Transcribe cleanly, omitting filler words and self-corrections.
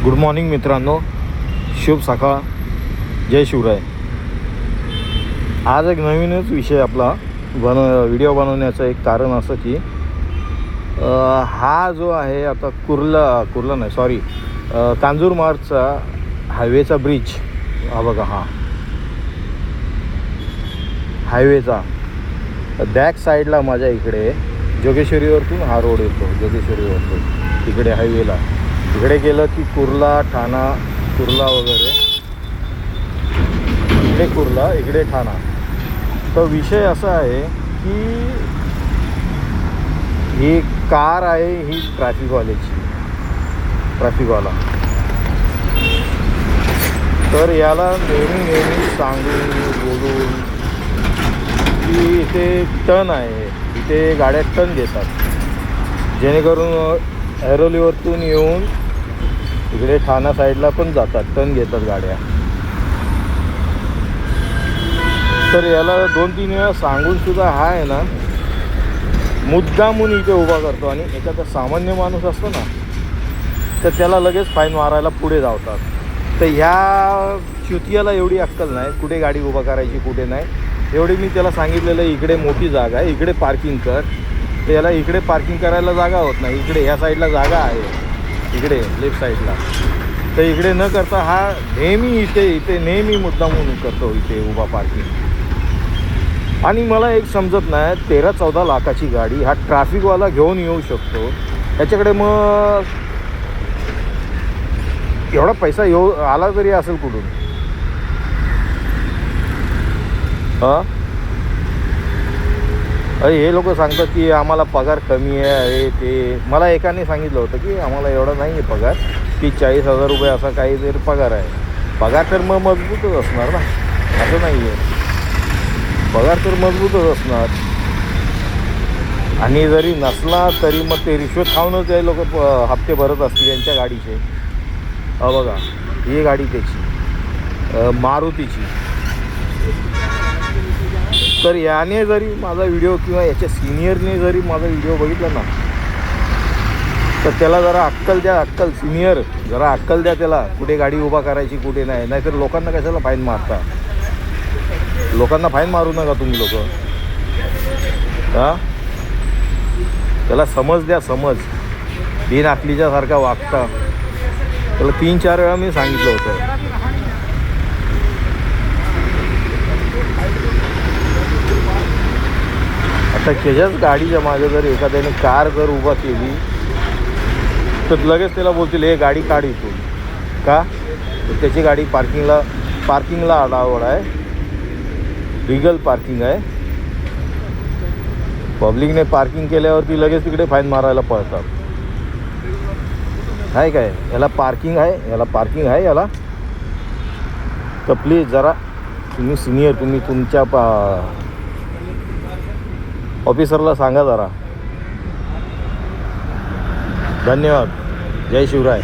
Good morning मित्रांनो, शुभ सकाळ, जय शिवराय. आज एक नवीनच विषय आपला व्हिडिओ बनवण्याचं एक कारण असं की हा जो आहे आता कुर्ला नाही सॉरी कांजूरमार्गचा हायवेचा ब्रिज हा बघा, हा हायवेचा बॅक साईडला माझ्या इकडे जोगेश्वरीवरतून हा रोड येतो. जोगेश्वरीवरतून तिकडे हायवेला इकडे गेलं की कुर्ला, ठाणा, कुर्ला वगैरे, इकडे कुर्ला, इकडे ठाणा. तर विषय असा आहे की ही कार आहे, ही ट्रॅफिकवाला. तर याला नेहमी सांगून बोलून की इथे टर्न आहे, इथे गाड्या टर्न घेतात, जेणेकरून ऐरोलीवरतून येऊन इकडे ठाणा साईडला पण जातात, टर्न घेतात गाड्या. तर याला 2-3 वेळा सांगूनसुद्धा हा आहे ना मुद्दामून इथे उभा करतो. आणि एखादा सामान्य माणूस असतो ना तर त्याला लगेच फाईन मारायला पुढे धावतात. तर ह्या चुतियाला एवढी अक्कल नाही कुठे गाडी उभा करायची कुठे नाही. एवढी मी त्याला सांगितलेलं इकडे मोठी जागा आहे, इकडे पार्किंग कर. तर याला इकडे पार्किंग करायला जागा होत नाही, इकडे ह्या साईडला जागा आहे, इकडे लेफ्ट साईडला. तर इकडे न करता हा नेहमी इथे नेहमी मुद्दामून करतो इथे उभा पार्किंग. आणि मला एक समजत नाही, 13-14 लाखाची गाडी हा ट्रॅफिकवाला घेऊन येऊ शकतो, त्याच्याकडे मग एवढा पैसा आला तरी असेल कुठून? हां, अरे हे लोक सांगतात की आम्हाला पगार कमी आहे ते. मला एकाने सांगितलं होतं की आम्हाला एवढा नाही आहे पगार, की 40,000 रुपये असा काहीतरी पगार आहे. पगार तर मग मजबूतच असणार ना, असं नाही आहे, पगार तर मजबूतच असणार. आणि जरी नसला तरी मग ते रिश्वत खाऊनच ते लोक हप्ते भरत असतील यांच्या गाडीचे. बघा ही गाडी त्याची मारुतीची. तर याने जरी माझा व्हिडिओ किंवा याच्या सिनियरने जरी माझा व्हिडिओ बघितला ना तर त्याला जरा अक्कल द्या, अक्कल. सिनियर जरा अक्कल द्या त्याला, कुठे गाडी उभा करायची कुठे नाही. नाहीतर लोकांना कशाला फाईन मारता? लोकांना फाईन मारू नका तुम्ही लोक. हां, त्याला समज द्या, समज. बिन आकलीच्या सारखा वागता. त्याला 3-4 वेळा मी सांगितलं होतं. आता त्याच्याच गाडीच्या मागे जर एखाद्याने कार जर उभा केली तर लगेच त्याला बोलतील हे गाडी काढ इथून. का? तर त्याची गाडी पार्किंगला अलाउड आहे, लिगल पार्किंग आहे. पब्लिकने पार्किंग केल्यावरती लगेच तिकडे फाईन मारायला पळतात. आहे काय? याला पार्किंग आहे याला. तर प्लीज जरा तुम्ही सिनियर, तुम्ही तुमच्या ऑफिसरला सांगा जरा. धन्यवाद. जय शिवराय.